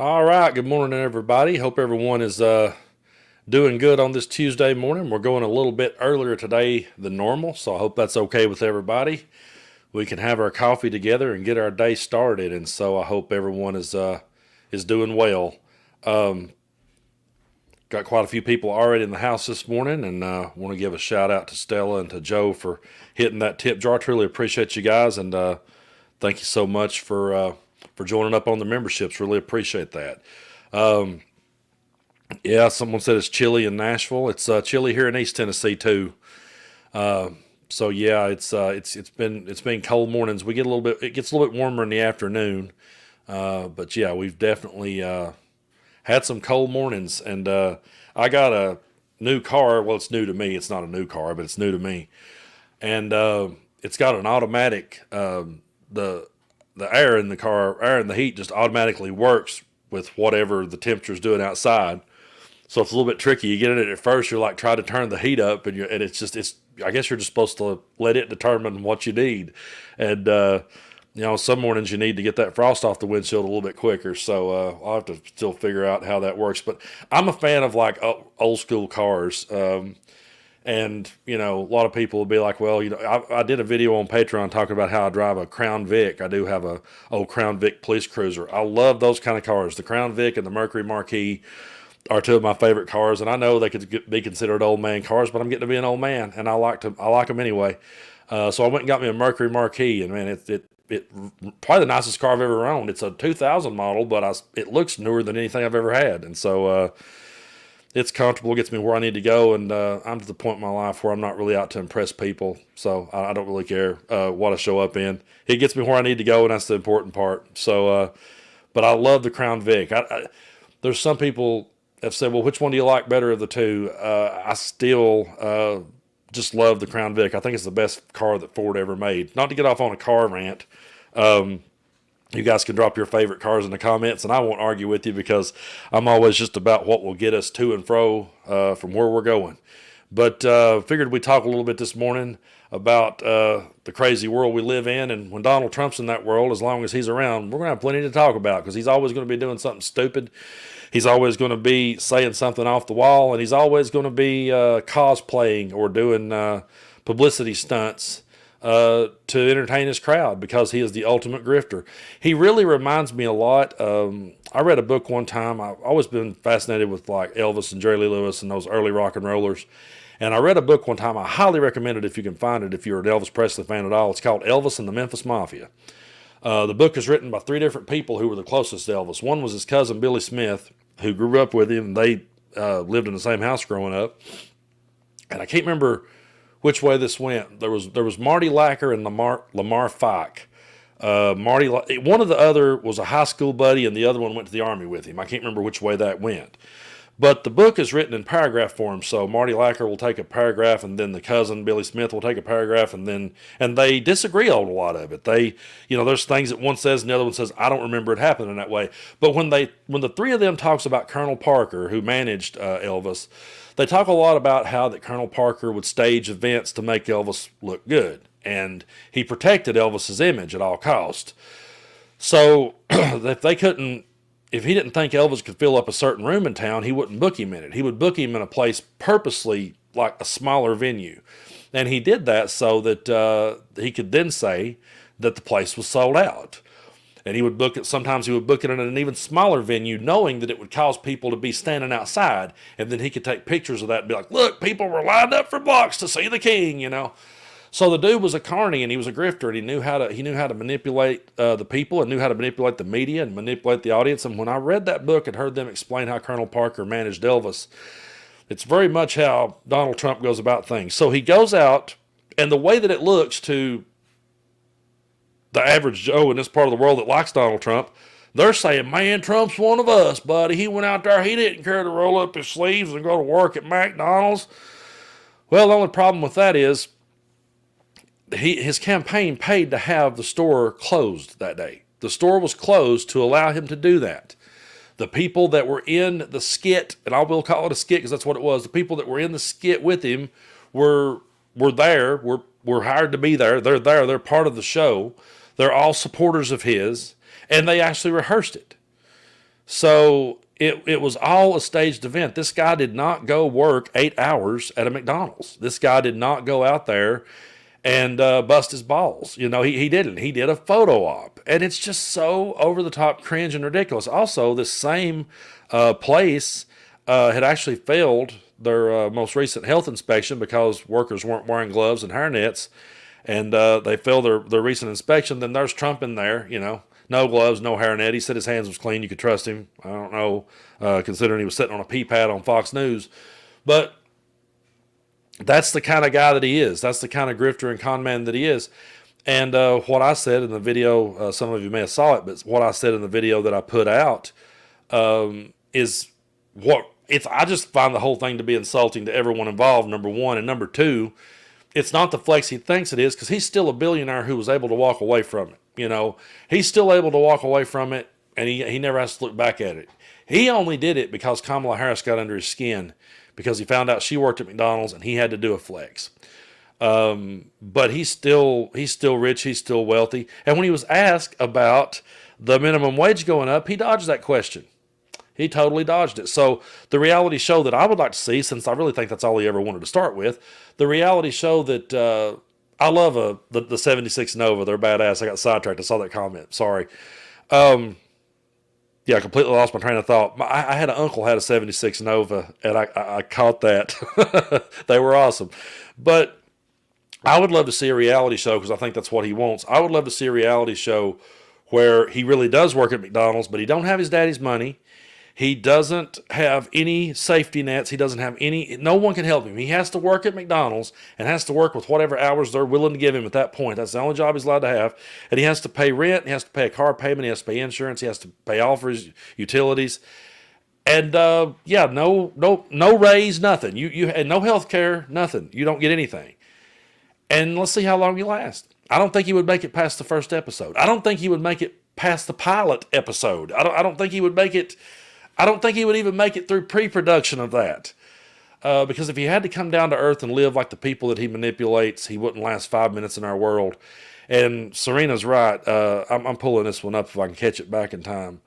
All right, good morning, everybody. Hope everyone is doing good on this Tuesday morning. We're going a little bit earlier today than normal, so I hope that's okay with everybody. We can have our coffee together and get our day started, and so I hope everyone is doing well. Um, Got quite a few people already in the house this morning, and want to give a shout out to Stella and to Joe for hitting that tip jar. Truly appreciate you guys, and thank you so much for joining up on the memberships. Really appreciate that. Um, yeah, someone said it's chilly in Nashville. It's chilly here in East Tennessee too. Uh, so yeah, it's been cold mornings. We get a little bit. It gets a little bit warmer in the afternoon. But yeah, we've definitely had some cold mornings, and I got a new car. Well, it's new to me. It's not a new car, but it's new to me, and it's got an automatic. The air in the car, air in the heat, just automatically works with whatever the temperature's doing outside. So it's a little bit tricky. You get in it at first, you're like try to turn the heat up, and it's. I guess you're just supposed to let it determine what you need, and some mornings you need to get that frost off the windshield a little bit quicker. So I'll have to still figure out how that works. But I'm a fan of like old school cars. And, a lot of people will be like, well, I did a video on Patreon talking about how I drive a Crown Vic. I do have a old Crown Vic police cruiser. I love those kind of cars. The Crown Vic and the Mercury Marquis are two of my favorite cars. And I know they could be considered old man cars, but I'm getting to be an old man, and I like them anyway. So I went and got me a Mercury Marquis, and man, it probably the nicest car I've ever owned. It's a 2000 model, but it looks newer than anything I've ever had. And so, it's comfortable, gets me where I need to go, and I'm to the point in my life where I'm not really out to impress people, so I don't really care what I show up in. It gets me where I need to go, and that's the important part. So, but I love the Crown Vic. There's some people have said, well, which one do you like better of the two? I still just love the Crown Vic. I think it's the best car that Ford ever made. Not to get off on a car rant. You guys can drop your favorite cars in the comments, and I won't argue with you because I'm always just about what will get us to and fro from where we're going. But figured we'd talk a little bit this morning about the crazy world we live in, and when Donald Trump's in that world, as long as he's around, we're going to have plenty to talk about because he's always going to be doing something stupid. He's always going to be saying something off the wall, and he's always going to be cosplaying or doing publicity stunts to entertain his crowd because he is the ultimate grifter. He really reminds me a lot. I read a book one time. I've always been fascinated with like Elvis and Jerry Lee Lewis and those early rock and rollers. And I read a book one time. I highly recommend it if you can find it, if you're an Elvis Presley fan at all. It's called Elvis and the Memphis Mafia. The book is written by three different people who were the closest to Elvis. One was his cousin Billy Smith, who grew up with him, and they lived in the same house growing up. And I can't remember which way this went. There was Marty Lacker and Lamar Fike. One of the other was a high school buddy, and the other one went to the army with him. I can't remember which way that went. But the book is written in paragraph form, so Marty Lacker will take a paragraph, and then the cousin Billy Smith will take a paragraph, and they disagree on a lot of it. There's things that one says and the other one says, I don't remember it happening that way. But when the three of them talks about Colonel Parker, who managed Elvis, they talk a lot about how that Colonel Parker would stage events to make Elvis look good, and he protected Elvis's image at all costs. So if he didn't think Elvis could fill up a certain room in town, he wouldn't book him in it. He would book him in a place purposely like a smaller venue. And he did that so that he could then say that the place was sold out. And he would book it. Sometimes he would book it in an even smaller venue, knowing that it would cause people to be standing outside. And then he could take pictures of that and be like, look, people were lined up for blocks to see the king, So the dude was a carny, and he was a grifter, and he knew how to manipulate the people, and knew how to manipulate the media and manipulate the audience. And when I read that book and heard them explain how Colonel Parker managed Elvis, it's very much how Donald Trump goes about things. So he goes out, and the way that it looks to the average Joe in this part of the world that likes Donald Trump, they're saying, man, Trump's one of us, buddy. He went out there, he didn't care to roll up his sleeves and go to work at McDonald's. Well, the only problem with that is his campaign paid to have the store closed that day. The store was closed to allow him to do that. The people that were in the skit, and I will call it a skit because that's what it was, the people that were in the skit with him were hired to be there. They're there. They're part of the show. They're all supporters of his, and they actually rehearsed it. So it was all a staged event. This guy did not go work 8 hours at a McDonald's. This guy did not go out there and bust his balls. He didn't. He did a photo op. And it's just so over the top, cringe, and ridiculous. Also, this same place had actually failed their most recent health inspection because workers weren't wearing gloves and hairnets. And they failed their recent inspection. Then there's Trump in there, no gloves, no hairnet. He said his hands was clean. You could trust him. I don't know, considering he was sitting on a pee pad on Fox News. But that's the kind of guy that he is. That's the kind of grifter and con man that he is. And what I said in the video, some of you may have saw it, but what I said in the video that I put out is I just find the whole thing to be insulting to everyone involved, number one. And number two, it's not the flex he thinks it is, because he's still a billionaire who was able to walk away from it. He's still able to walk away from it, and he never has to look back at it. He only did it because Kamla Harris got under his skin, because he found out she worked at McDonald's and he had to do a flex. But he's still rich. He's still wealthy. And when he was asked about the minimum wage going up, he dodged that question. He totally dodged it. So the reality show that I would like to see, since I really think that's all he ever wanted to start with, the reality show that I love the 76 Nova. They're badass. I got sidetracked. I saw that comment. Sorry. Yeah, I completely lost my train of thought. I had an uncle had a 76 Nova, and I caught that. They were awesome. But I would love to see a reality show, because I think that's what he wants. I would love to see a reality show where he really does work at McDonald's, but he don't have his daddy's money. He doesn't have any safety nets. He doesn't have no one can help him. He has to work at McDonald's and has to work with whatever hours they're willing to give him at that point. That's the only job he's allowed to have. And he has to pay rent. He has to pay a car payment. He has to pay insurance. He has to pay all for his utilities. And no raise, nothing. And no health care, nothing. You don't get anything. And let's see how long you last. I don't think he would make it past the first episode. I don't think he would make it past the pilot episode. I don't think he would make it. I don't think he would even make it through pre-production of that. Because if he had to come down to earth and live like the people that he manipulates, he wouldn't last 5 minutes in our world. And Serena's right. I'm pulling this one up if I can catch it back in time.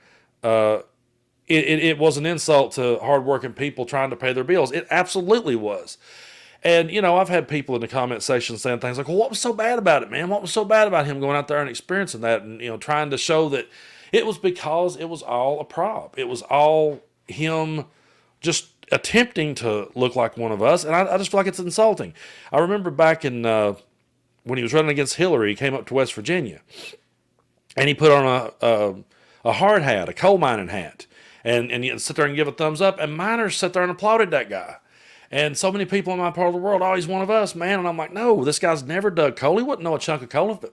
It was an insult to hardworking people trying to pay their bills. It absolutely was. And, I've had people in the comment section saying things like, well, what was so bad about it, man? What was so bad about him going out there and experiencing that? And, trying to show that it was because it was all a prop. It was all him just attempting to look like one of us. And I just feel like it's insulting. I remember back in when he was running against Hillary, he came up to West Virginia. And he put on a hard hat, a coal mining hat. And you sit there and give a thumbs up. And miners sat there and applauded that guy. And so many people in my part of the world, oh, he's one of us, man. And I'm like, no, this guy's never dug coal. He wouldn't know a chunk of coal if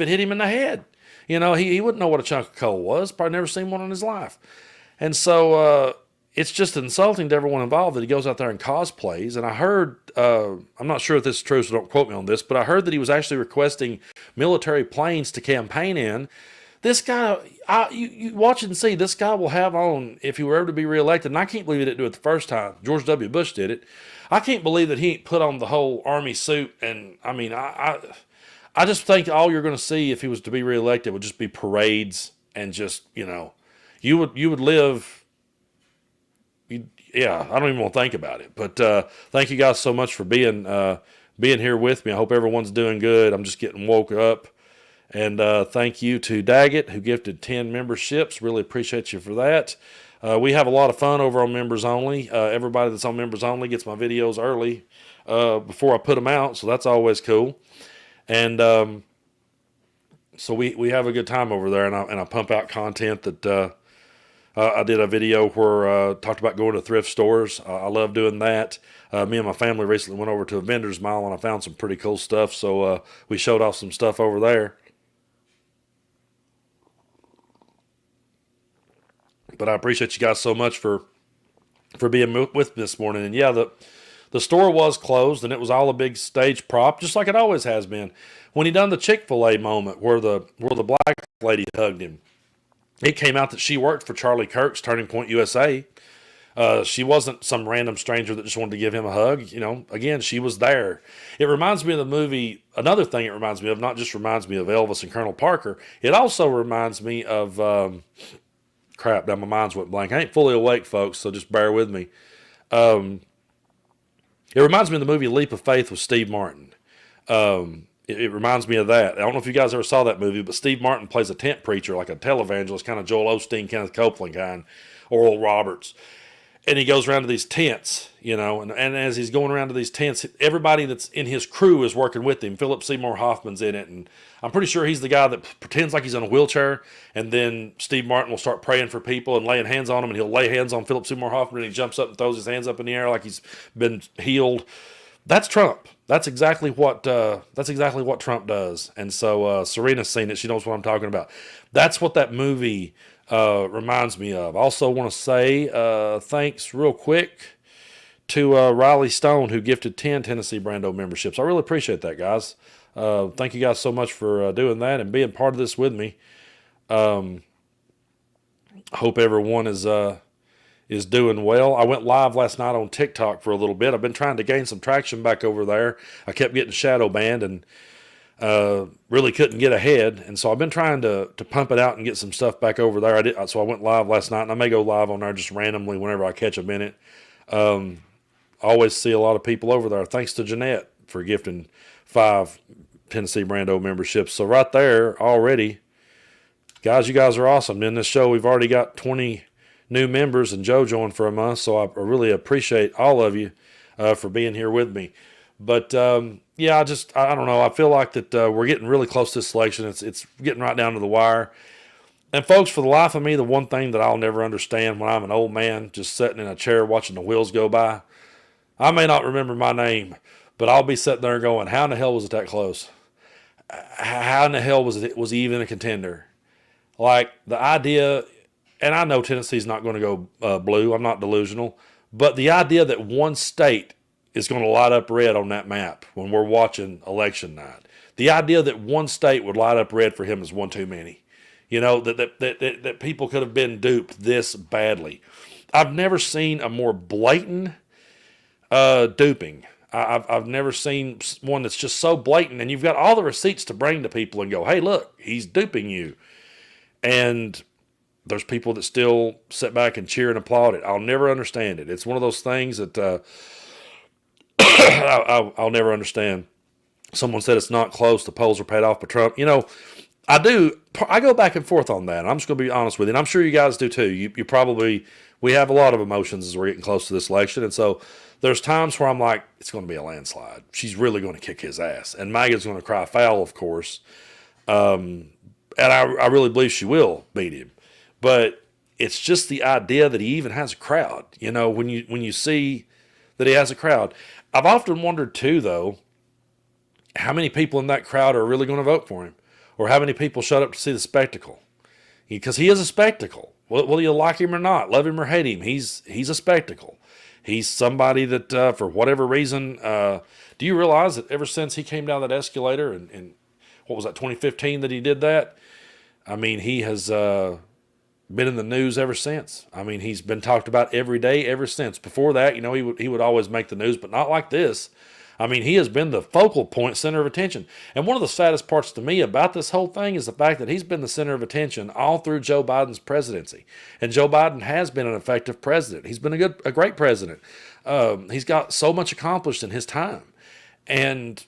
it hit him in the head. He wouldn't know what a chunk of coal was. Probably never seen one in his life. And so it's just insulting to everyone involved that he goes out there and cosplays. And I heard, I'm not sure if this is true, so don't quote me on this, but I heard that he was actually requesting military planes to campaign in. This guy, you watch and see, this guy will have on, if he were ever to be reelected, and I can't believe he didn't do it the first time. George W. Bush did it. I can't believe that he ain't put on the whole army suit. And I mean, I just think all you're going to see if he was to be reelected would just be parades and just, you would live. Yeah, I don't even want to think about it. But thank you guys so much for being here with me. I hope everyone's doing good. I'm just getting woke up. And thank you to Daggett, who gifted 10 memberships. Really appreciate you for that. We have a lot of fun over on Members Only. Everybody that's on Members Only gets my videos early before I put them out, so that's always cool. And so we have a good time over there, and I pump out content that I did a video where I talked about going to thrift stores. I love doing that. Me and my family recently went over to a vendor's mall, and I found some pretty cool stuff, so we showed off some stuff over there. But I appreciate you guys so much for being with me this morning. And yeah, the store was closed, and it was all a big stage prop, just like it always has been. When he done the ChickfilA moment where the black lady hugged him, it came out that she worked for Charlie Kirk's Turning Point USA. She wasn't some random stranger that just wanted to give him a hug. Again, she was there. It reminds me of the movie. Another thing it reminds me of, not just reminds me of Elvis and Colonel Parker, it also reminds me of crap. Now my mind's went blank. I ain't fully awake, folks, so just bear with me. It reminds me of the movie Leap of Faith with Steve Martin. It reminds me of that. I don't know if you guys ever saw that movie, but Steve Martin plays a tent preacher, like a televangelist, kind of Joel Osteen, Kenneth Copeland kind, Oral Roberts. And he goes around to these tents, you know, and as he's going around to these tents, everybody that's in his crew is working with him. Philip Seymour Hoffman's in it, and I'm pretty sure he's the guy that pretends like he's in a wheelchair, and then Steve Martin will start praying for people and laying hands on them, and he'll lay hands on Philip Seymour Hoffman, and he jumps up and throws his hands up in the air like he's been healed. That's Trump. That's exactly what Trump does. And so Serena's seen it. She knows what I'm talking about. That's what that movie reminds me of. I also want to say thanks real quick to Riley Stone, who gifted 10 Tennessee Brando memberships. I really appreciate that, guys. Thank you guys so much for doing that and being part of this with me. I hope everyone is doing well. I went live last night on TikTok for a little bit. I've been trying to gain some traction back over there. I kept getting shadow banned and really couldn't get ahead. And so I've been trying to pump it out and get some stuff back over there. So I went live last night, and I may go live on there just randomly whenever I catch a minute. I always see a lot of people over there. Thanks to Jeanette for gifting 5 Tennessee Brando memberships. So right there already, guys, you guys are awesome. In this show, we've already got 20 new members, and Joe joined for a month, so I really appreciate all of you for being here with me. But yeah, I don't know. I feel like that we're getting really close to this election. It's getting right down to the wire. And folks, for the life of me, the one thing that I'll never understand when I'm an old man just sitting in a chair watching the wheels go by, I may not remember my name, but I'll be sitting there going, how in the hell was it that close? How in the hell was he even a contender? Like, the idea, and I know Tennessee's not going to go blue. I'm not delusional. But the idea that one state is going to light up red on that map when we're watching election night, the idea that one state would light up red for him is one too many. You know, that people could have been duped this badly. I've never seen a more blatant duping. I've never seen one that's just so blatant, and you've got all the receipts to bring to people and go, hey, look, he's duping you. And there's people that still sit back and cheer and applaud it. I'll never understand it. It's one of those things that I'll never understand. Someone said it's not close. The polls are paid off by Trump. You know, I go back and forth on that. I'm just going to be honest with you, and I'm sure you guys do too. You probably, we have a lot of emotions as we're getting close to this election, and so there's times where I'm like, it's going to be a landslide. She's really going to kick his ass, and MAGA's going to cry foul, of course. And I really believe she will beat him. But it's just the idea that he even has a crowd. You know, when you see that he has a crowd. I've often wondered too, though, how many people in that crowd are really going to vote for him? Or how many people showed up to see the spectacle? Because he is a spectacle. Whether you like him or not, love him or hate him, he's a spectacle. He's somebody that, for whatever reason, do you realize that ever since he came down that escalator in what was that, 2015 that he did that? I mean, he has been in the news ever since. I mean, he's been talked about every day ever since. Before that, you know, he would always make the news, but not like this. I mean, he has been the focal point, center of attention. And one of the saddest parts to me about this whole thing is the fact that he's been the center of attention all through Joe Biden's presidency. And Joe Biden has been an effective president. He's been a great president. He's got so much accomplished in his time. And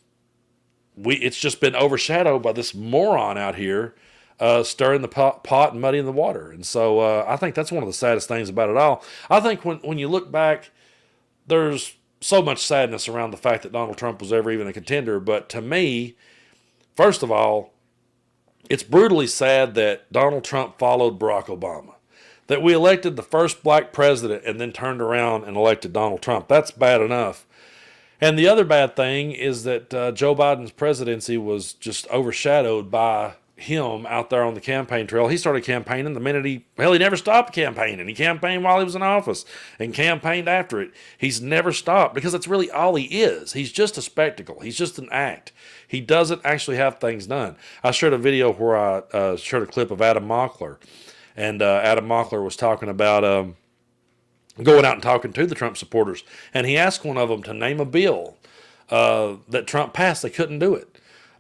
it's just been overshadowed by this moron out here stirring the pot and muddying the water. And so I think that's one of the saddest things about it all. I think when you look back, there's so much sadness around the fact that Donald Trump was ever even a contender. But to me, first of all, it's brutally sad that Donald Trump followed Barack Obama. That we elected the first black president and then turned around and elected Donald Trump. That's bad enough. And the other bad thing is that Joe Biden's presidency was just overshadowed by him out there on the campaign trail. He started campaigning the minute he never stopped campaigning. He campaigned while he was in office and campaigned after it. He's never stopped because that's really all he is. He's just a spectacle. He's just an act. He doesn't actually have things done. I shared a video where I shared a clip of Adam Mockler, and Adam Mockler was talking about going out and talking to the Trump supporters, and he asked one of them to name a bill that Trump passed. They couldn't do it.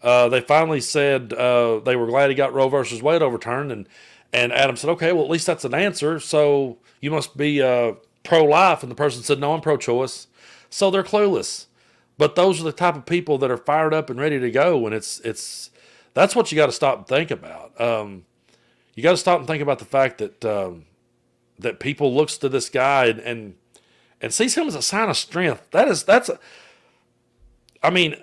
They finally said they were glad he got Roe versus Wade overturned, And Adam said, okay, well, at least that's an answer. So you must be pro-life. And the person said, no, I'm pro-choice. So they're clueless. But those are the type of people that are fired up and ready to go. And that's what you got to stop and think about. You got to stop and think about the fact that that people looks to this guy and sees him as a sign of strength. I mean,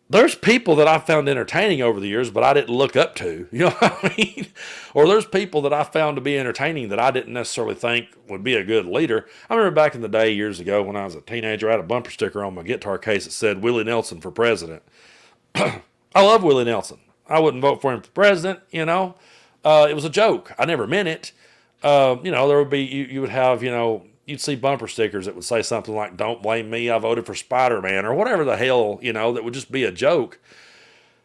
there's people that I found entertaining over the years, but I didn't look up to. You know what I mean? Or there's people that I found to be entertaining that I didn't necessarily think would be a good leader. I remember back in the day, years ago, when I was a teenager, I had a bumper sticker on my guitar case that said Willie Nelson for president. I love Willie Nelson. I wouldn't vote for him for president, you know. It was a joke. I never meant it. You know, there would be, you would have, you know, you'd see bumper stickers that would say something like, don't blame me, I voted for Spider-Man, or whatever the hell, you know, that would just be a joke.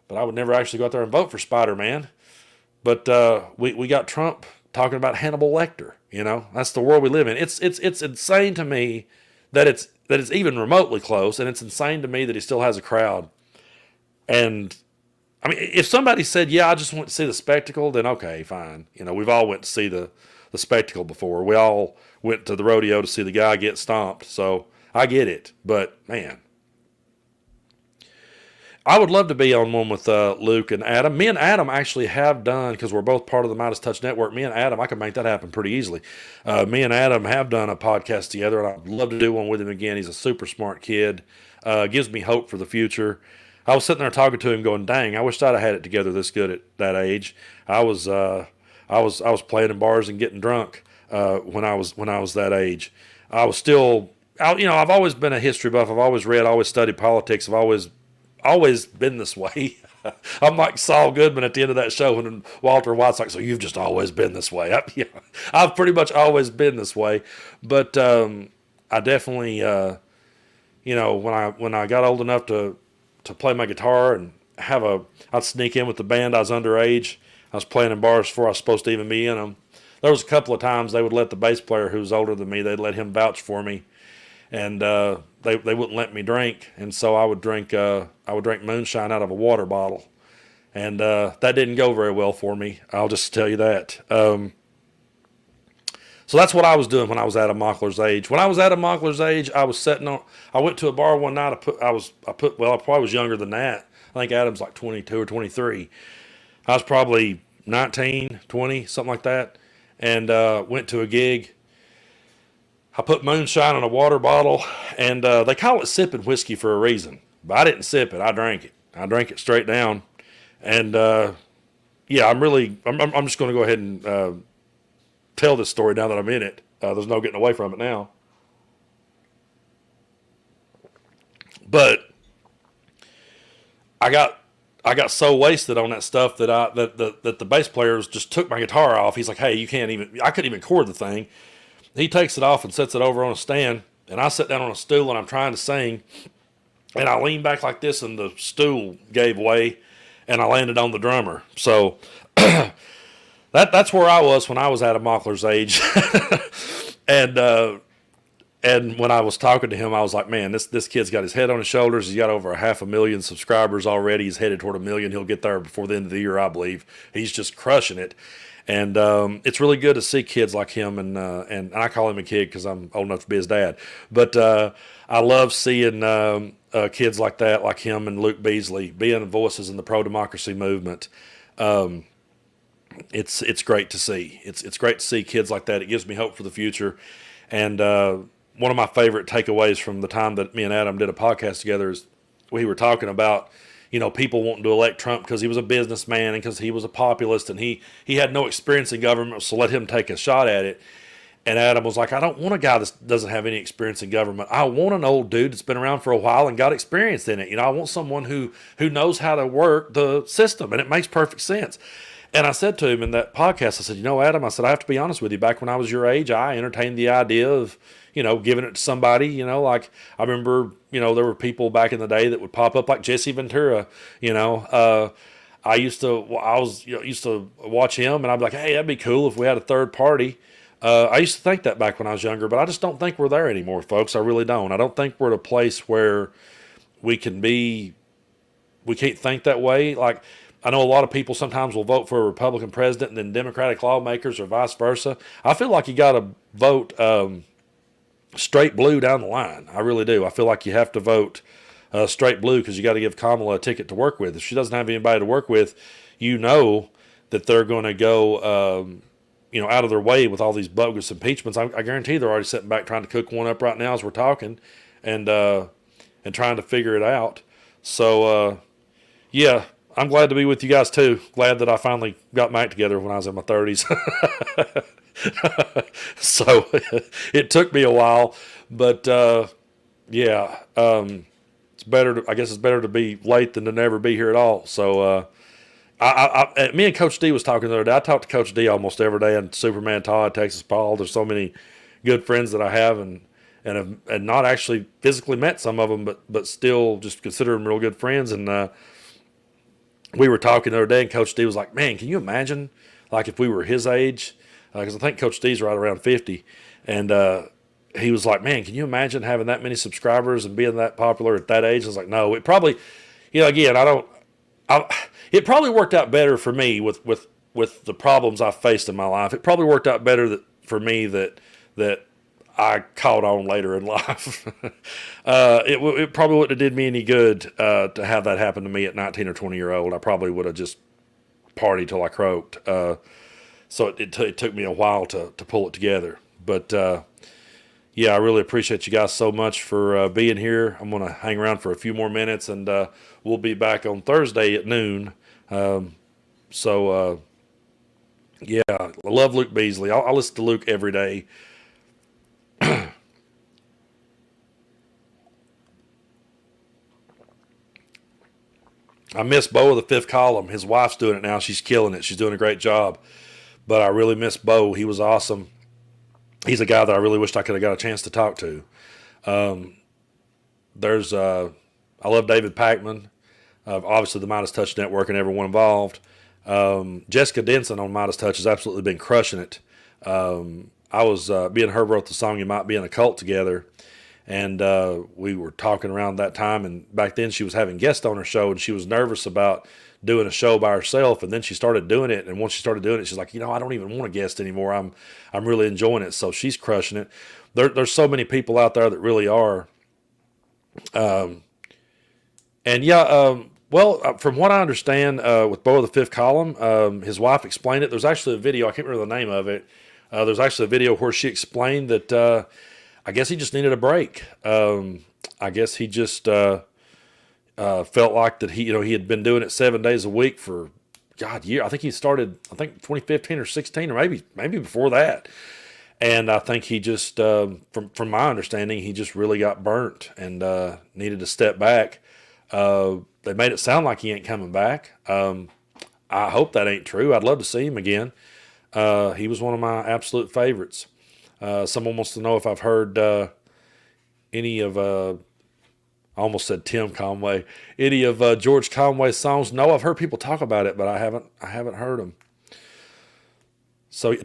But I would never actually go out there and vote for Spider-Man. But we got Trump talking about Hannibal Lecter, you know. That's the world we live in. It's insane to me that it's even remotely close, and it's insane to me that he still has a crowd. And I mean, if somebody said, yeah, I just went to see the spectacle, then okay, fine. You know, we've all went to see the spectacle before. We all went to the rodeo to see the guy get stomped. So I get it. But, man, I would love to be on one with Luke and Adam. Me and Adam actually have done, because we're both part of the Midas Touch Network, me and Adam, I can make that happen pretty easily. Me and Adam have done a podcast together, and I'd love to do one with him again. He's a super smart kid. Gives me hope for the future. I was sitting there talking to him going, dang, I wish I'd have had it together this good at that age. I was playing in bars and getting drunk when I was that age. I was still, you know, I've always been a history buff. I've always read, always studied politics. I've always been this way. I'm like Saul Goodman at the end of that show when Walter White's like, so you've just always been this way. I've pretty much always been this way. But I definitely, you know, when I got old enough to play my guitar and I'd sneak in with the band. I was underage. I was playing in bars before I was supposed to even be in them. There was a couple of times they would let the bass player who was older than me, they'd let him vouch for me. And they wouldn't let me drink. And so I would drink moonshine out of a water bottle. And that didn't go very well for me. I'll just tell you that. So that's what I was doing when I was Adam Mockler's age. When I was Adam Mockler's age, I went to a bar one night. I probably was younger than that. I think Adam's like 22 or 23. I was probably 19, 20, something like that. And went to a gig. I put moonshine in a water bottle, and they call it sipping whiskey for a reason. But I didn't sip it. I drank it. I drank it straight down. And yeah, I'm just going to go ahead and tell this story now that I'm in it. There's no getting away from it now. But I got so wasted on that stuff that that the bass players just took my guitar off. He's like, "Hey, I couldn't even chord the thing." He takes it off and sets it over on a stand, and I sit down on a stool and I'm trying to sing, and I lean back like this, and the stool gave way, and I landed on the drummer. So that's where I was when I was Adam Mockler's age. And when I was talking to him, I was like, man, this kid's got his head on his shoulders. He's got over 500,000 subscribers already. He's headed toward 1 million. He'll get there before the end of the year, I believe. He's just crushing it. And it's really good to see kids like him. And I call him a kid because I'm old enough to be his dad. But I love seeing kids like that, like him and Luke Beasley, being voices in the pro-democracy movement. It's great to see. It's great to see kids like that. It gives me hope for the future. And one of my favorite takeaways from the time that me and Adam did a podcast together is we were talking about, you know, people wanting to elect Trump because he was a businessman and because he was a populist and he had no experience in government, so let him take a shot at it. And Adam was like, I don't want a guy that doesn't have any experience in government. I want an old dude that's been around for a while and got experience in it. You know, I want someone who knows how to work the system, and it makes perfect sense. And I said to him in that podcast, I said, you know, Adam, I said, I have to be honest with you. Back when I was your age, I entertained the idea of, you know, giving it to somebody, you know, like I remember, you know, there were people back in the day that would pop up like Jesse Ventura, you know. I used to watch him, and I'd be like, hey, that'd be cool if we had a third party. I used to think that back when I was younger, but I just don't think we're there anymore, folks. I really don't. I don't think we're at a place where we can't think that way. Like, I know a lot of people sometimes will vote for a Republican president and then Democratic lawmakers or vice versa. I feel like you got to vote straight blue down the line. I really do. I feel like you have to vote straight blue because you got to give Kamala a ticket to work with. If she doesn't have anybody to work with, you know that they're going to go, out of their way with all these bogus impeachments. I guarantee they're already sitting back trying to cook one up right now as we're talking, and trying to figure it out. So, yeah, I'm glad to be with you guys too. Glad that I finally got my act together when I was in my 30s. So it took me a while, but yeah, it's better. I guess it's better to be late than to never be here at all. So me and Coach D was talking the other day. I talk to Coach D almost every day, and Superman Todd, Texas Paul. There's so many good friends that I have, and not actually physically met some of them, but still just consider them real good friends. And we were talking the other day, and Coach D was like, "Man, can you imagine like if we were his age?" Because I think Coach D's right around 50, and he was like, "Man, can you imagine having that many subscribers and being that popular at that age?" I was like, "No, it probably, again, it probably worked out better for me with the problems I faced in my life. It probably worked out better for me that I caught on later in life. It probably wouldn't have did me any good to have that happen to me at 19 or 20-year-old. I probably would have just partied till I croaked. So it took me a while to pull it together. But yeah, I really appreciate you guys so much for being here. I'm going to hang around for a few more minutes, and we'll be back on Thursday at noon. Yeah, I love Luke Beasley. I listen to Luke every day. I miss Bo of the Fifth Column. His wife's doing it now. She's killing it. She's doing a great job. But I really miss Bo. He was awesome. He's a guy that I really wished I could have got a chance to talk to. I love David Packman, obviously the Midas Touch Network and everyone involved. Jessica Denson on Midas Touch has absolutely been crushing it. I was, me and her wrote the song "You Might Be in a Cult" together, and we were talking around that time, and back then she was having guests on her show, and she was nervous about doing a show by herself, and then she started doing it, and once she started doing it, she's like, I don't even want a guest anymore. I'm really enjoying it, so she's crushing it. There's so many people out there that really are. And yeah, from what I understand, with Bo of the Fifth Column, his wife explained it. There's actually a video, I can't remember the name of it. There's actually a video where she explained that I guess he just needed a break. I guess he just felt like that he had been doing it 7 days a week for year. I think he started 2015 or 16 or maybe before that. And I think he just from my understanding, he just really got burnt and needed to step back. They made it sound like he ain't coming back. I hope that ain't true. I'd love to see him again. He was one of my absolute favorites. Someone wants to know if I've heard any of I almost said Tim Conway. Any of George Conway's songs? No, I've heard people talk about it, but I haven't heard them. So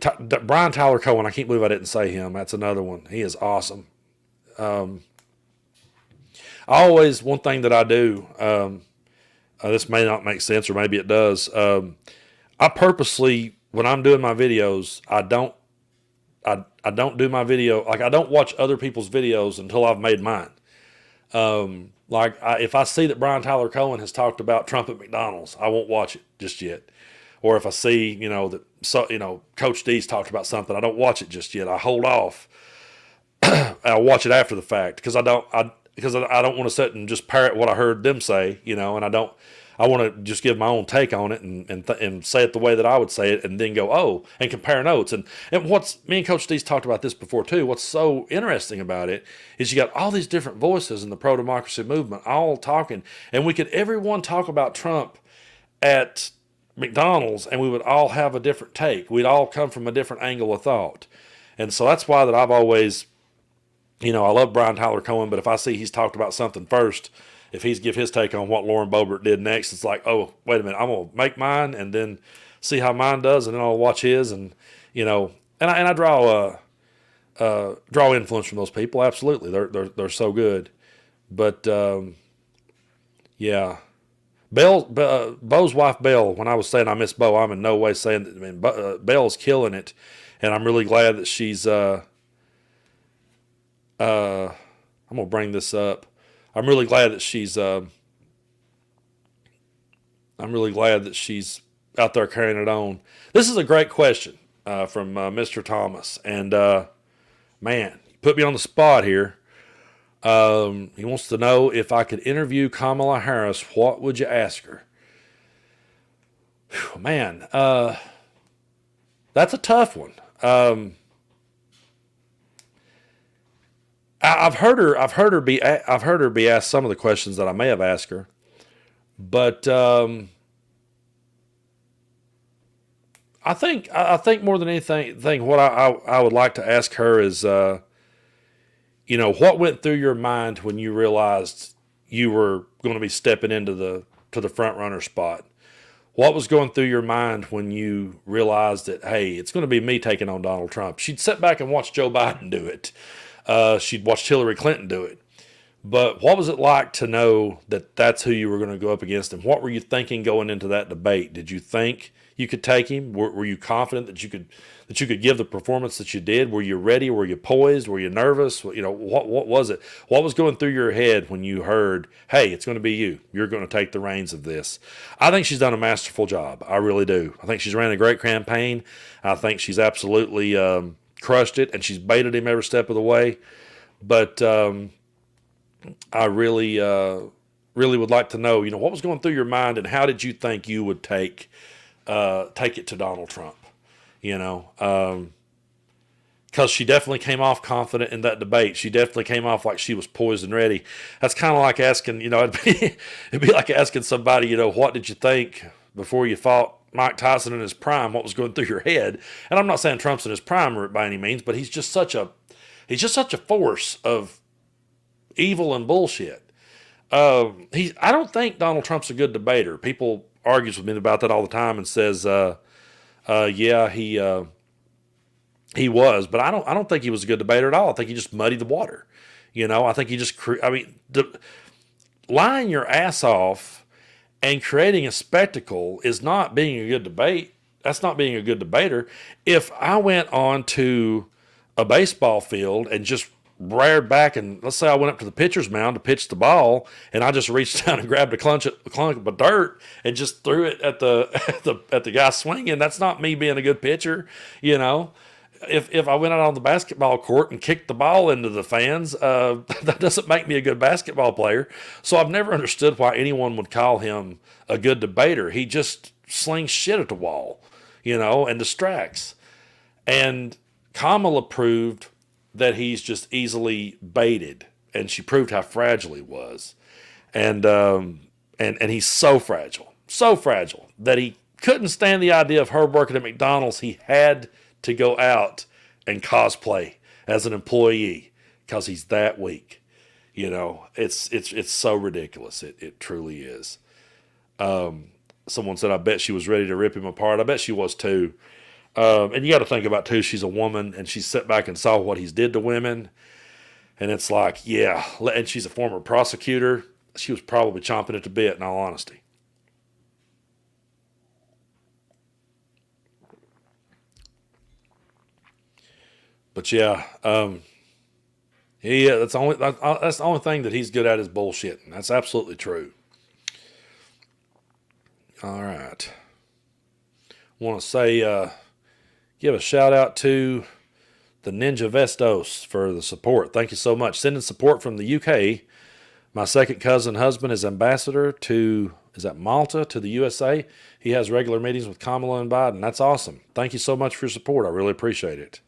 Brian Tyler Cohen, I can't believe I didn't say him. That's another one. He is awesome. One thing that I do, this may not make sense, or maybe it does. I purposely, when I'm doing my videos, I don't do my video, like I don't watch other people's videos until I've made mine. If I see that Brian Tyler Cohen has talked about Trump at McDonald's, I won't watch it just yet. Or if I see, that Coach D's talked about something, I don't watch it just yet. I hold off. I'll watch it after the fact because I don't want to sit and just parrot what I heard them say, and I want to just give my own take on it and say it the way that I would say it, and then go, and compare notes. And me and Coach D's talked about this before too. What's so interesting about it is you got all these different voices in the pro-democracy movement all talking, and we could everyone talk about Trump at McDonald's, and we would all have a different take. We'd all come from a different angle of thought. And so that's why that I've always, I love Brian Tyler Cohen, but if I see he's talked about something first, if he's give his take on what Lauren Boebert did next, it's like, oh, wait a minute, I'm going to make mine and then see how mine does, and then I'll watch his, and, and I draw influence from those people. Absolutely. They're so good. But, yeah. Bo's wife, Belle, when I was saying I miss Bo, I'm in no way saying that. I mean, Belle's killing it, and I'm really glad that she's. I'm gonna bring this up. I'm really glad that she's. I'm really glad that she's out there carrying it on. This is a great question from Mr. Thomas, and man, you put me on the spot here. He wants to know if I could interview Kamala Harris, what would you ask her? Whew, man, that's a tough one. I've heard her be asked some of the questions that I may have asked her, but I think more than anything, what I would like to ask her is, what went through your mind when you realized you were going to be stepping into the front runner spot? What was going through your mind when you realized that, hey, it's going to be me taking on Donald Trump? She'd sit back and watch Joe Biden do it. She'd watched Hillary Clinton do it. But what was it like to know that that's who you were going to go up against? And what were you thinking going into that debate? Did you think you could take him? Were you confident that you could give the performance that you did? Were you ready? Were you poised? Were you nervous? What was it? What was going through your head when you heard, hey, it's going to be you. You're going to take the reins of this. I think she's done a masterful job. I really do. I think she's ran a great campaign. I think she's absolutely crushed it, and she's baited him every step of the way. But I really would like to know, what was going through your mind, and how did you think you would take it to Donald Trump? Because she definitely came off confident in that debate. She definitely came off like she was poised and ready. That's kind of like asking, it'd be like asking somebody, what did you think before you fought Mike Tyson in his prime? What was going through your head? And I'm not saying Trump's in his prime by any means, but he's just such a force of evil and bullshit. I don't think Donald Trump's a good debater. People argues with me about that all the time and says, yeah, he was, but I don't think he was a good debater at all. I think he just muddied the water. I think he just, lying your ass off and creating a spectacle is not being a good debate. That's not being a good debater. If I went on to a baseball field and just reared back, and let's say I went up to the pitcher's mound to pitch the ball, and I just reached down and grabbed a clunk of dirt and just threw it at the guy swinging, that's not me being a good pitcher. If I went out on the basketball court and kicked the ball into the fans, that doesn't make me a good basketball player. So I've never understood why anyone would call him a good debater. He just slings shit at the wall, and distracts. And Kamala proved that he's just easily baited, and she proved how fragile he was. And he's so fragile that he couldn't stand the idea of her working at McDonald's. He had to go out and cosplay as an employee because he's that weak. It's so ridiculous. It truly is. Someone said, I bet she was ready to rip him apart. I bet she was too. And you got to think about too, she's a woman, and she sat back and saw what he's did to women. And it's like, yeah, and she's a former prosecutor. She was probably chomping at the bit, in all honesty. But yeah, that's the only thing that he's good at is bullshitting. That's absolutely true. All right. Want to say, give a shout out to the Ninja Vestos for the support. Thank you so much. Sending support from the UK. My second cousin husband is ambassador to, is that Malta, to the USA. He has regular meetings with Kamala and Biden. That's awesome. Thank you so much for your support. I really appreciate it.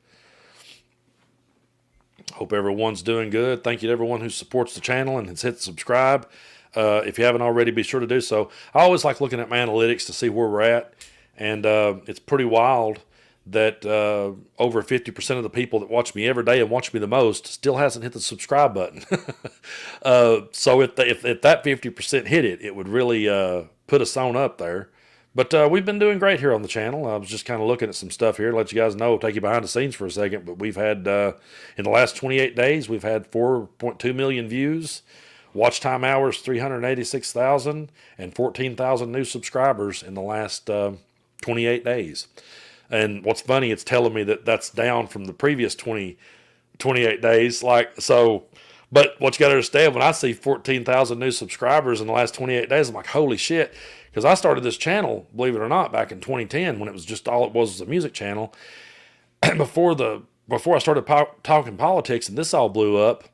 Hope everyone's doing good. Thank you to everyone who supports the channel and has hit subscribe. If you haven't already, be sure to do so. I always like looking at my analytics to see where we're at. And it's pretty wild that over 50% of the people that watch me every day and watch me the most still hasn't hit the subscribe button. So if that 50% hit it, it would really put us on up there. But we've been doing great here on the channel. I was just kind of looking at some stuff here, let you guys know, take you behind the scenes for a second. But we've had, in the last 28 days, we've had 4.2 million views. Watch time hours, 386,000, and 14,000 new subscribers in the last 28 days. And what's funny, it's telling me that that's down from the previous 28 days. Like, so, but what you got to understand, when I see 14,000 new subscribers in the last 28 days, I'm like, holy shit. Because I started this channel, believe it or not, back in 2010 when it was just all it was a music channel. And before I started talking politics and this all blew up,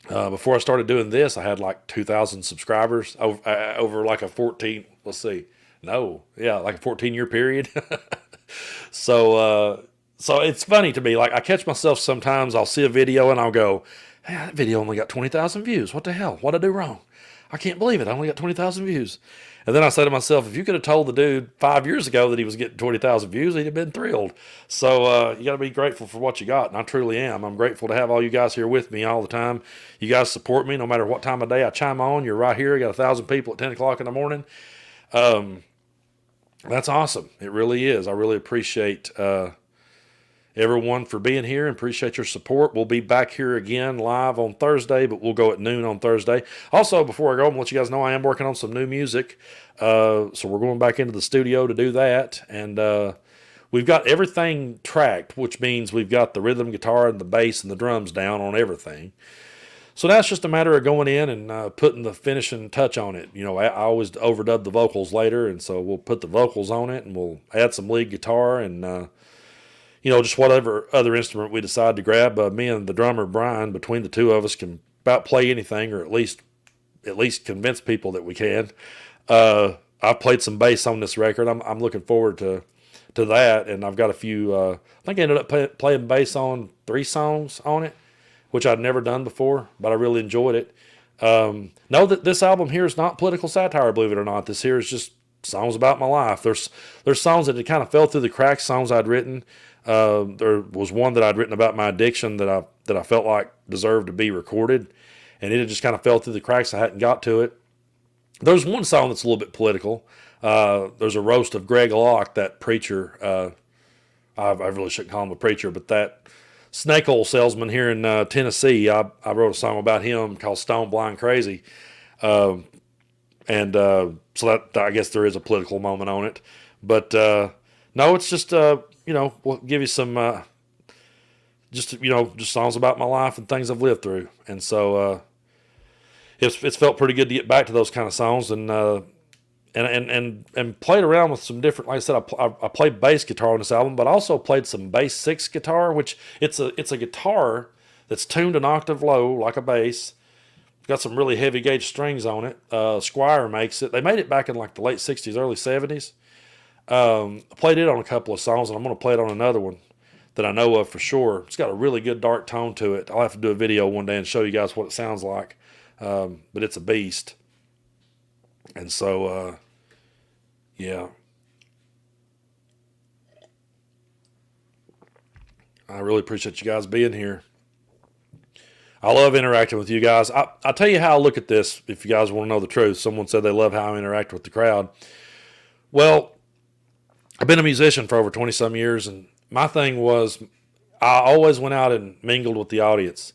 before I started doing this, I had like 2,000 subscribers over like a 14, let's see, no, yeah, like a 14-year period. So it's funny to me. Like, I catch myself sometimes, I'll see a video and I'll go, hey, that video only got 20,000 views. What the hell? What'd I do wrong? I can't believe it. I only got 20,000 views. And then I say to myself, if you could have told the dude 5 years ago that he was getting 20,000 views, he'd have been thrilled. So you got to be grateful for what you got, and I truly am. I'm grateful to have all you guys here with me all the time. You guys support me no matter what time of day I chime on. You're right here. I got 1,000 people at 10 o'clock in the morning. That's awesome. It really is. I really appreciate everyone for being here and appreciate your support. We'll be back here again live on Thursday, but we'll go at noon on Thursday. Also, before I go, I'm going to let you guys know I am working on some new music. So we're going back into the studio to do that. And we've got everything tracked, which means we've got the rhythm guitar and the bass and the drums down on everything. So now it's just a matter of going in and putting the finishing touch on it. You know, I always overdub the vocals later, and so we'll put the vocals on it and we'll add some lead guitar and you know, just whatever other instrument we decide to grab. Me and the drummer, Brian, between the two of us can about play anything, or at least convince people that we can. I've played some bass on this record. I'm looking forward to that, and I've got a few. I think I ended up playing bass on 3 songs on it, which I'd never done before, but I really enjoyed it. Know that this album here is not political satire, believe it or not. This here is just songs about my life. There's songs that had kind of fell through the cracks, songs I'd written. There was one that I'd written about my addiction that I felt like deserved to be recorded, and it had just kind of fell through the cracks. I hadn't got to it. There's one song that's a little bit political. There's a roast of Greg Locke, that preacher. I really shouldn't call him a preacher, but that snake oil salesman here in Tennessee. I wrote a song about him called Stone Blind Crazy. So that, I guess there is a political moment on it. But no, it's just you know, we'll give you some, just songs about my life and things I've lived through. And so, it's felt pretty good to get back to those kind of songs and played around with some different, like I said, I played bass guitar on this album, but I also played some bass 6 guitar, which it's a guitar that's tuned an octave low like a bass. It's got some really heavy gauge strings on it. Squire makes it. They made it back in like the late 60s, early 70s. I played it on a couple of songs, and I'm going to play it on another one that I know of for sure. It's got a really good dark tone to it. I'll have to do a video one day and show you guys what it sounds like. But it's a beast. And so, yeah. I really appreciate you guys being here. I love interacting with you guys. I'll tell you how I look at this if you guys want to know the truth. Someone said they love how I interact with the crowd. Well, I've been a musician for over 20-some years, and my thing was I always went out and mingled with the audience.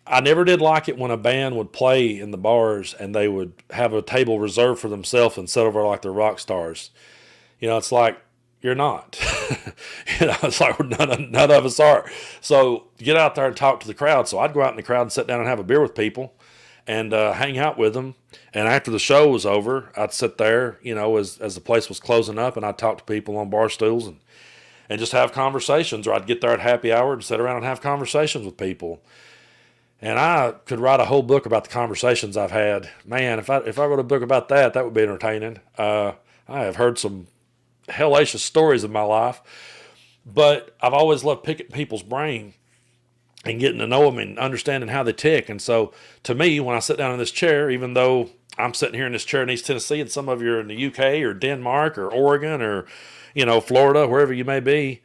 I never did like it when a band would play in the bars and they would have a table reserved for themselves and sit over like they're rock stars. You know, it's like, you're not. You know, it's like none of us are. So get out there and talk to the crowd. So I'd go out in the crowd and sit down and have a beer with people and hang out with them. And after the show was over, I'd sit there, you know, as the place was closing up, and I'd talk to people on bar stools and just have conversations. Or I'd get there at happy hour and sit around and have conversations with people. And I could write a whole book about the conversations I've had. Man, if I wrote a book about that would be entertaining. I have heard some hellacious stories of my life, but I've always loved picking people's brain and getting to know them and understanding how they tick. And so to me, when I sit down in this chair, even though I'm sitting here in this chair in East Tennessee and some of you are in the UK or Denmark or Oregon or, you know, Florida, wherever you may be,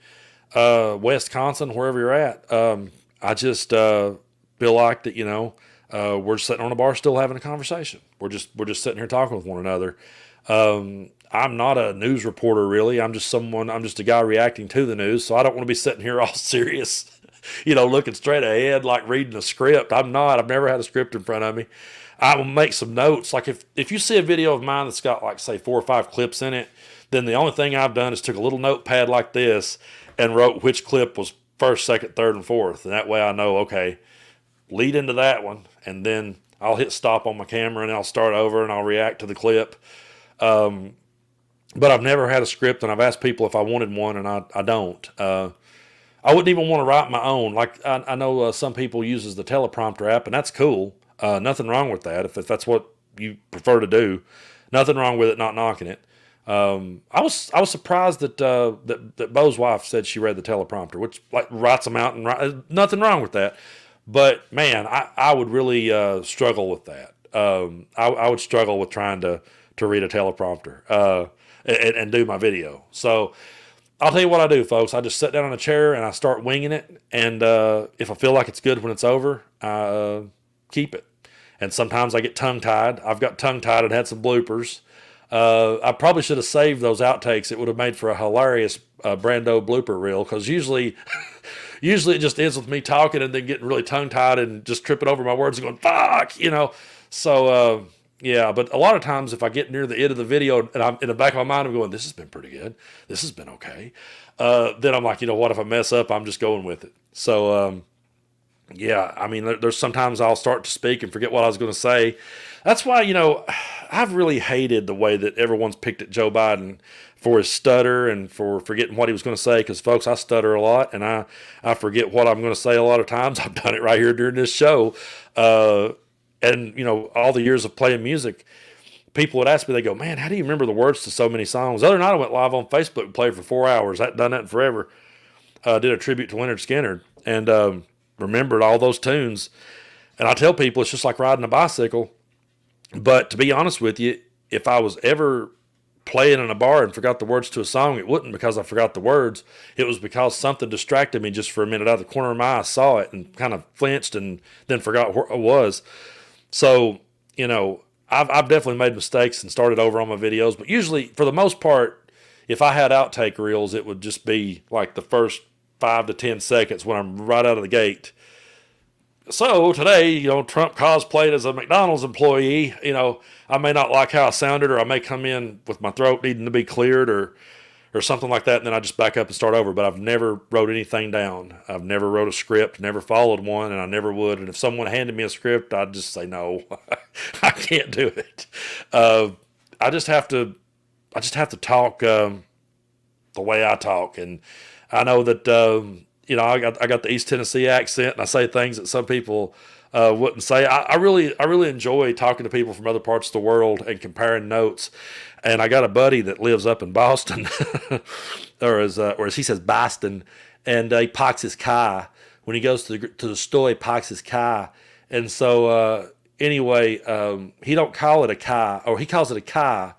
Wisconsin, wherever you're at, I just feel like that, you know, we're sitting on a bar still having a conversation. We're just sitting here talking with one another. I'm not a news reporter, really. I'm just a guy reacting to the news. So I don't want to be sitting here all serious looking straight ahead, like reading a script. I'm not. I've never had a script in front of me. I will make some notes. Like if you see a video of mine that's got like say 4 or 5 clips in it, then the only thing I've done is took a little notepad like this and wrote which clip was first, second, third, and fourth. And that way I know, okay, lead into that one. And then I'll hit stop on my camera and I'll start over and I'll react to the clip. But I've never had a script, and I've asked people if I wanted one, and I don't. I wouldn't even want to write my own. Like I know some people uses the teleprompter app, and that's cool. Nothing wrong with that. If that's what you prefer to do, nothing wrong with it. Not knocking it. I was surprised that Bo's wife said she read the teleprompter, which like writes them out, and nothing wrong with that. But man, I would really struggle with that. I would struggle with trying to read a teleprompter and do my video. So I'll tell you what I do, folks. I just sit down in a chair and I start winging it. And if I feel like it's good when it's over, I keep it. And sometimes I get tongue-tied. I've got tongue-tied and had some bloopers. I probably should have saved those outtakes. It would have made for a hilarious Brando blooper reel, because usually it just ends with me talking and then getting really tongue-tied and just tripping over my words and going, fuck, So, yeah, but a lot of times if I get near the end of the video and I'm in the back of my mind, I'm going, this has been pretty good. This has been okay. Then I'm like, what if I mess up? I'm just going with it. So, yeah, I mean, there's sometimes I'll start to speak and forget what I was going to say. That's why, I've really hated the way that everyone's picked at Joe Biden for his stutter and for forgetting what he was going to say. Because, folks, I stutter a lot and I forget what I'm going to say a lot of times. I've done it right here during this show. And, all the years of playing music, people would ask me, they go, man, how do you remember the words to so many songs? The other night I went live on Facebook and played for 4 hours. I hadn't done that in forever. Did a tribute to Leonard Skinner and remembered all those tunes. And I tell people it's just like riding a bicycle. But to be honest with you, if I was ever playing in a bar and forgot the words to a song, it wasn't because I forgot the words. It was because something distracted me just for a minute. Out of the corner of my eye, I saw it and kind of flinched and then forgot where it was. So, I've definitely made mistakes and started over on my videos. But usually, for the most part, if I had outtake reels, it would just be like the first 5 to 10 seconds when I'm right out of the gate. So today, Trump cosplayed as a McDonald's employee. I may not like how I sounded, or I may come in with my throat needing to be cleared or something like that, and then I just back up and start over. But I've never wrote anything down. I've never wrote a script, never followed one, and I never would. And if someone handed me a script, I'd just say, no, I can't do it. I just have to talk the way I talk. And I know that, I got the East Tennessee accent, and I say things that some people wouldn't say. I really enjoy talking to people from other parts of the world and comparing notes. And I got a buddy that lives up in Boston, or as he says, Boston, and he parks his car. When he goes to the store, he parks his car. And so anyway, he don't call it a car, or he calls it a car,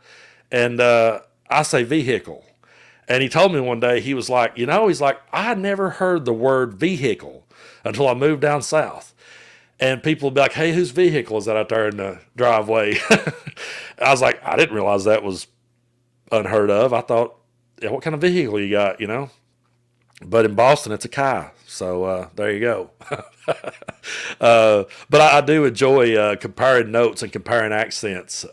and I say vehicle. And he told me one day, he was like, I never heard the word vehicle until I moved down south. And people would be like, hey, whose vehicle is that out there in the driveway? I was like, I didn't realize that was unheard of. I thought, yeah, what kind of vehicle you got, But in Boston, it's a car. So there you go. But I do enjoy comparing notes and comparing accents.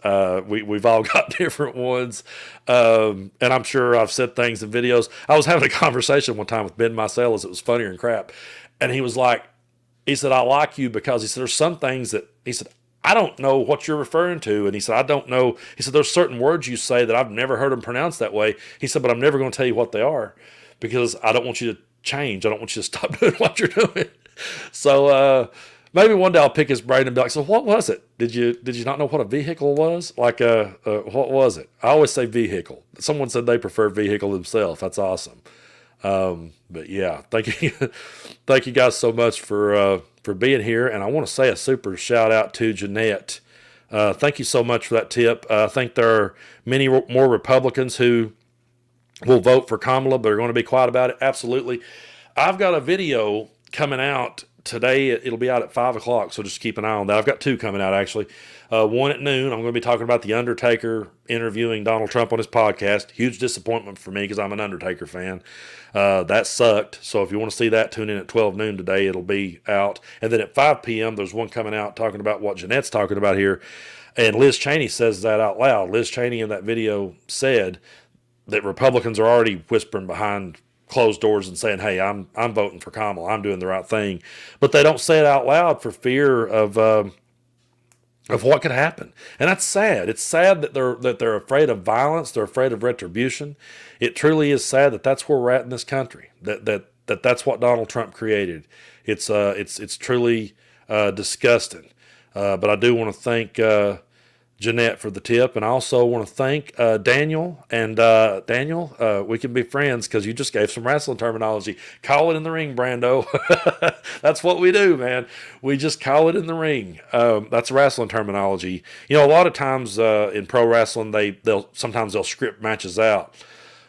We've all got different ones. And I'm sure I've said things in videos. I was having a conversation one time with Ben Mycelis. It was funnier than crap. And he was like, he said, I like you because he said, there's some things that, he said, I don't know what you're referring to. And he said, I don't know. He said, there's certain words you say that I've never heard them pronounced that way. He said, but I'm never going to tell you what they are because I don't want you to change. I don't want you to stop doing what you're doing. So maybe one day I'll pick his brain and be like, so what was it? Did you not know what a vehicle was? Like, what was it? I always say vehicle. Someone said they prefer vehicle themselves. That's awesome. But yeah, thank you guys so much for being here. And I want to say a super shout out to Jeanette. Thank you so much for that tip. I think there are many more Republicans who will vote for Kamala, but are going to be quiet about it. Absolutely. I've got a video coming out today it'll be out at 5 o'clock, so just keep an eye on that. I've got 2 coming out, actually. One at noon. I'm going to be talking about The Undertaker interviewing Donald Trump on his podcast. Huge disappointment for me because I'm an Undertaker fan. That sucked. So if you want to see that, tune in at 12 noon today. It'll be out. And then at 5 p.m., there's one coming out talking about what Jeanette's talking about here. And Liz Cheney says that out loud. Liz Cheney in that video said that Republicans are already whispering behind closed doors and saying, hey, I'm voting for Kamala. I'm doing the right thing. But they don't say it out loud for fear of what could happen. And that's sad. It's sad that they're afraid of violence. They're afraid of retribution. It truly is sad that that's where we're at in this country. That's what Donald Trump created. It's truly disgusting. But I do want to thank Jeanette for the tip, and I also want to thank Daniel. And Daniel, we can be friends because you just gave some wrestling terminology. Call it in the ring, Brando. That's what we do, man. We just call it in the ring. That's wrestling terminology. You know, a lot of times in pro wrestling, they'll script matches out.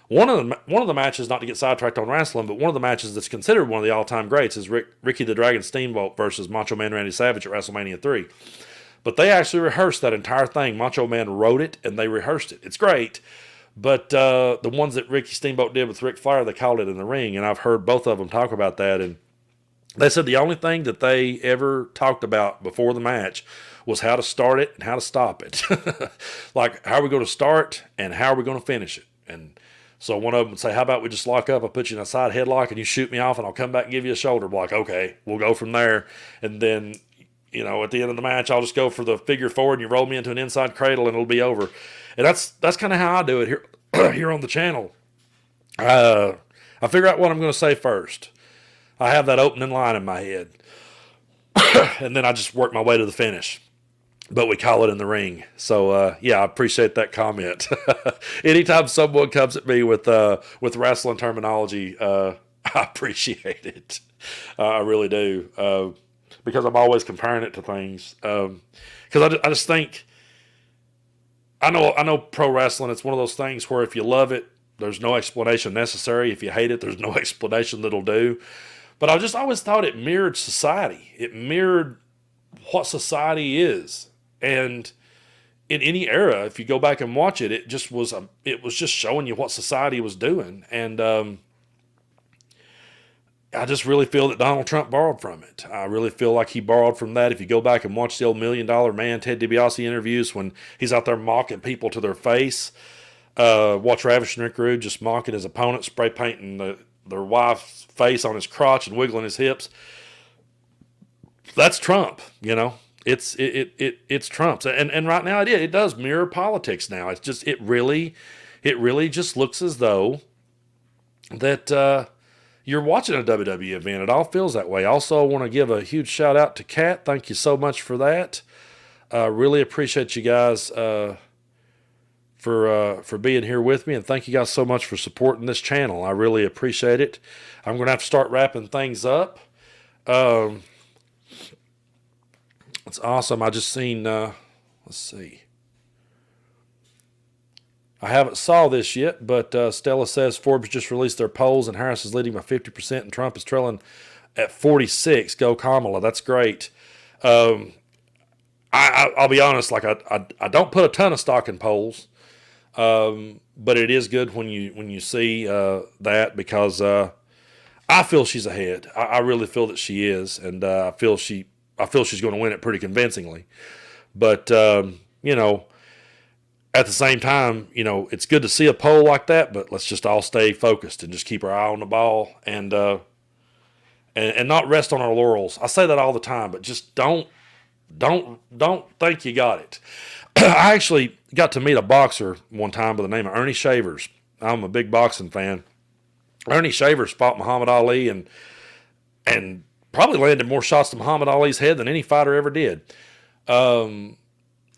One of the matches, not to get sidetracked on wrestling, but one of the matches that's considered one of the all-time greats is Ricky the Dragon Steamboat versus Macho Man Randy Savage at WrestleMania 3. But they actually rehearsed that entire thing. Macho Man wrote it, and they rehearsed it. It's great. But the ones that Ricky Steamboat did with Ric Flair, they called it in the ring, and I've heard both of them talk about that. And they said the only thing that they ever talked about before the match was how to start it and how to stop it. Like, how are we going to start and how are we going to finish it? And so one of them would say, how about we just lock up, I'll put you in a side headlock and you shoot me off and I'll come back and give you a shoulder block. Okay, we'll go from there. And then, you know, at the end of the match, I'll just go for the figure four and you roll me into an inside cradle and it'll be over. And that's kind of how I do it here, here on the channel. I figure out what I'm going to say first. I have that opening line in my head. And then I just work my way to the finish. But we call it in the ring. So, yeah, I appreciate that comment. Anytime someone comes at me with wrestling terminology, I appreciate it. I really do. Because I'm always comparing it to things. Because I just think, I know pro wrestling, it's one of those things where if you love it, there's no explanation necessary. If you hate it, there's no explanation that'll do. But I just always thought it mirrored society. It mirrored what society is. And in any era, if you go back and watch it, it was just showing you what society was doing. And I just really feel that Donald Trump borrowed from it. I really feel like he borrowed from that. If you go back and watch the old $1 Million Man Ted DiBiase interviews when he's out there mocking people to their face, watch Ravish and Rick Rude just mocking his opponent, spray painting their wife's face on his crotch and wiggling his hips. That's Trump, you know. It's Trump's, and right now it does mirror politics now. It's just it really just looks as though that you're watching a WWE event. It all feels that way. Also, I want to give a huge shout out to Kat. Thank you so much for that. Really appreciate you guys for being here with me, and thank you guys so much for supporting this channel. I really appreciate it. I'm going to have to start wrapping things up. It's awesome. I just seen, let's see. I haven't saw this yet, but Stella says Forbes just released their polls and Harris is leading by 50% and Trump is trailing at 46. Go Kamala. That's great. I'll be honest, like I don't put a ton of stock in polls, but it is good when you see that because I feel she's ahead. I really feel that she is, and I feel she's going to win it pretty convincingly. But, you know, at the same time, you know, it's good to see a poll like that, but let's just all stay focused and just keep our eye on the ball and not rest on our laurels. I say that all the time, but just don't think you got it. I actually got to meet a boxer one time by the name of Ernie Shavers. I'm a big boxing fan. Ernie Shavers fought Muhammad Ali and probably landed more shots to Muhammad Ali's head than any fighter ever did.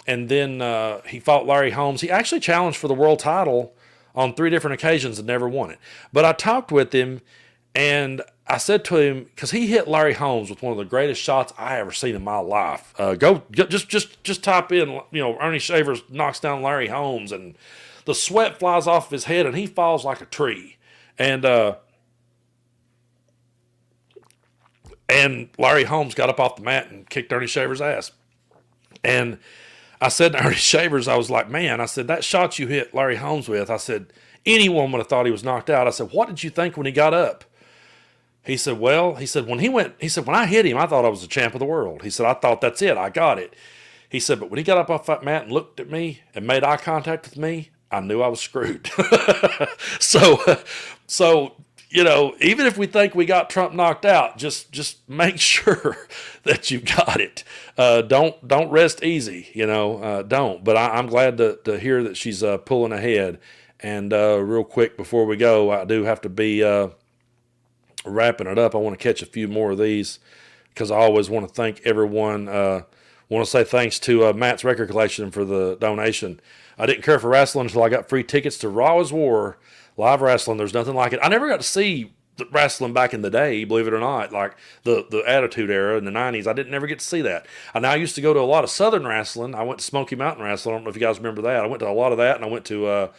And then he fought Larry Holmes. He actually challenged for the world title on 3 different occasions and never won it. But I talked with him, and I said to him, because he hit Larry Holmes with one of the greatest shots I ever seen in my life. Just type in, you know, Ernie Shavers knocks down Larry Holmes, and the sweat flies off of his head, and he falls like a tree. And And Larry Holmes got up off the mat and kicked Ernie Shaver's ass. And I said to Ernie Shavers, I was like, man, I said, that shot you hit Larry Holmes with, I said, anyone would have thought he was knocked out. I said, what did you think when he got up? He said, well, he said, when I hit him, I thought I was the champ of the world. He said, I thought that's it. I got it. He said, but when he got up off that mat and looked at me and made eye contact with me, I knew I was screwed. So, you know, even if we think we got Trump knocked out, just make sure that you got it. Don't rest easy, you know, don't. But I'm glad to hear that she's pulling ahead. And real quick before we go, I do have to be wrapping it up. I want to catch a few more of these because I always want to thank everyone. Want to say thanks to Matt's Record Collection for the donation. I didn't care for wrestling until I got free tickets to Raw is War live wrestling. There's nothing like it. I never got to see the wrestling back in the day, believe it or not, like the Attitude Era in the 90s. I didn't never get to see that. I used to go to a lot of Southern wrestling. I went to Smoky Mountain Wrestling. I don't know if you guys remember that. I went to a lot of that, and I went to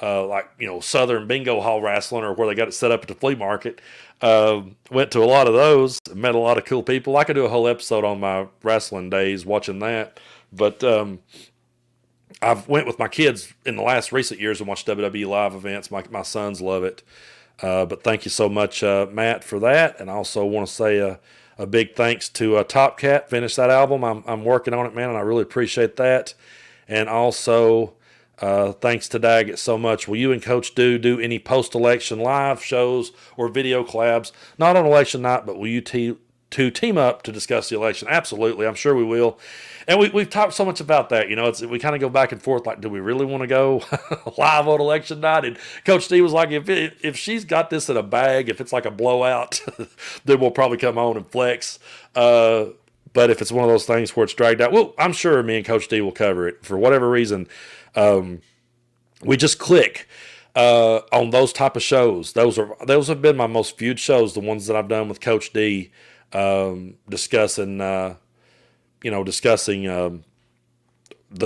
like, you know, Southern Bingo Hall Wrestling, or where they got it set up at the flea market. Went to a lot of those, met a lot of cool people. I could do a whole episode on my wrestling days watching that. But I've went with my kids in the last recent years and watched WWE live events. My sons love it. But thank you so much, Matt, for that. And I also want to say a big thanks to Top Cat. Finished that album. I'm working on it, man, and I really appreciate that. And also thanks to Daggett so much. Will you and Coach do any post-election live shows or video collabs? Not on election night, but will you team up to discuss the election? Absolutely. I'm sure we will. And we've talked so much about that. You know, we kind of go back and forth, like, do we really want to go live on election night? And Coach Steve was like, if she's got this in a bag, if it's like a blowout, then we'll probably come on and flex. But if it's one of those things where it's dragged out, well, I'm sure me and Coach D will cover it. For whatever reason, we just click on those type of shows. Those have been my most viewed shows, the ones that I've done with Coach D, discussing the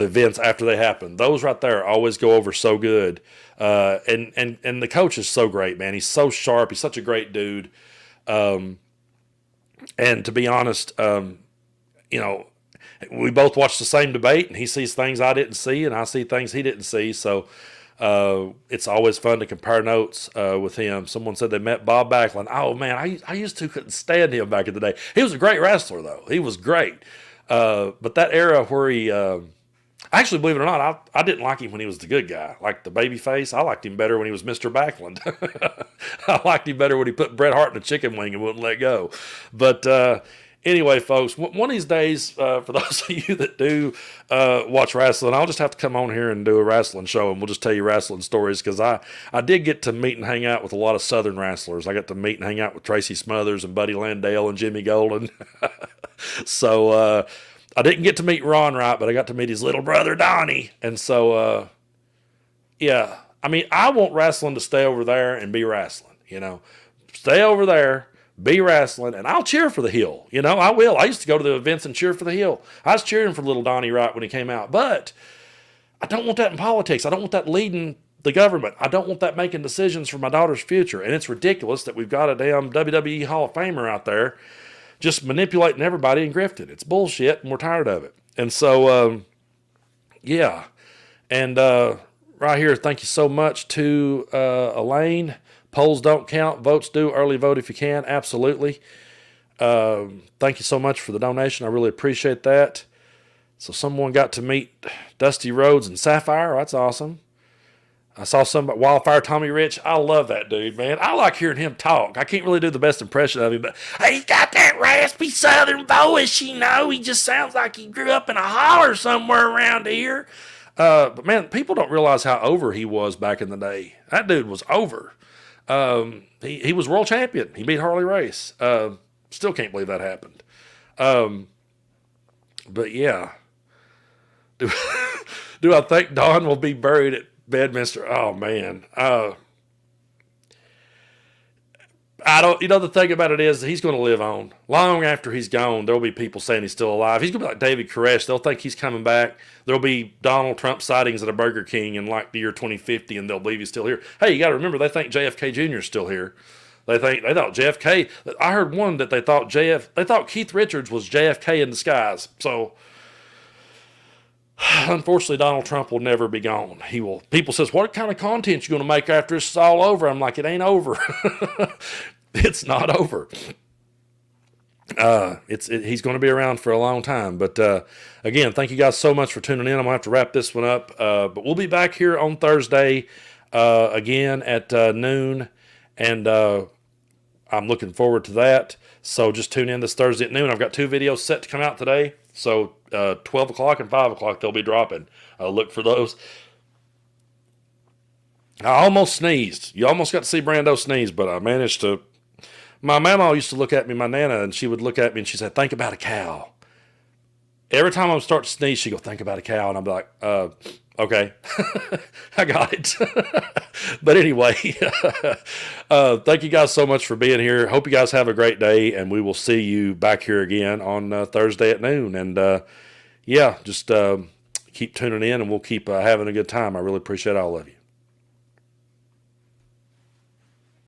events after they happen. Those right there always go over so good. And the coach is so great, man. He's so sharp. He's such a great dude. And to be honest, you know, we both watch the same debate, and he sees things I didn't see, and I see things he didn't see. So it's always fun to compare notes with him. Someone said they met Bob Backlund. Oh, man, I used to couldn't stand him back in the day. He was a great wrestler, though. He was great. But that era where he actually, believe it or not, I didn't like him when he was the good guy, like the baby face. I liked him better when he was Mr. Backlund. I liked him better when he put Bret Hart in a chicken wing and wouldn't let go. But anyway, folks, one of these days, for those of you that do watch wrestling, I'll just have to come on here and do a wrestling show, and we'll just tell you wrestling stories, because I did get to meet and hang out with a lot of Southern wrestlers. I got to meet and hang out with Tracy Smothers and Buddy Landale and Jimmy Golden. So I didn't get to meet Ron Wright, but I got to meet his little brother, Donnie. And so, yeah, I mean, I want wrestling to stay over there and be wrestling, you know. Stay over there, be wrestling, and I'll cheer for the heel. You know, I will. I used to go to the events and cheer for the heel. I was cheering for little Donnie Wright when he came out. But I don't want that in politics. I don't want that leading the government. I don't want that making decisions for my daughter's future. And it's ridiculous that we've got a damn WWE Hall of Famer out there just manipulating everybody and grifting. It's bullshit, and we're tired of it. And so, yeah. And right here, thank you so much to Elaine. Polls don't count. Votes do. Early vote if you can. Absolutely. Thank you so much for the donation. I really appreciate that. So someone got to meet Dusty Rhodes and Sapphire. That's awesome. I saw some Wildfire Tommy Rich. I love that dude, man. I like hearing him talk. I can't really do the best impression of him, but he's got that raspy Southern voice, you know. He just sounds like he grew up in a holler somewhere around here. But, man, people don't realize how over he was back in the day. That dude was over. He was world champion. He beat Harley Race. Still can't believe that happened. But, yeah. Do I think Don will be buried at Bedminster? Oh, man. I don't, you know, the thing about it is he's going to live on. Long after he's gone, there'll be people saying he's still alive. He's going to be like David Koresh. They'll think he's coming back. There'll be Donald Trump sightings at a Burger King in like the year 2050, and they'll believe he's still here. Hey, you got to remember, they think JFK Jr. is still here. They thought JFK. I heard one that they thought Keith Richards was JFK in disguise. So unfortunately, Donald Trump will never be gone. He will. People says, "What kind of content you going to make after this is all over?" I'm like, "It ain't over. It's not over. He's going to be around for a long time." But again, thank you guys so much for tuning in. I'm gonna have to wrap this one up. But we'll be back here on Thursday again at noon, and I'm looking forward to that. So just tune in this Thursday at noon. I've got 2 videos set to come out today. So 12 o'clock and 5 o'clock they'll be dropping. Look for those. I almost sneezed. You almost got to see Brando sneeze, but I managed to. My mama used to look at me, my Nana, and she would look at me and she said, "Think about a cow." Every time I would start to sneeze, she'd go, "Think about a cow." And I'd be like, okay, I got it. But anyway, thank you guys so much for being here. Hope you guys have a great day, and we will see you back here again on Thursday at noon. And yeah, just keep tuning in, and we'll keep having a good time. I really appreciate all of you.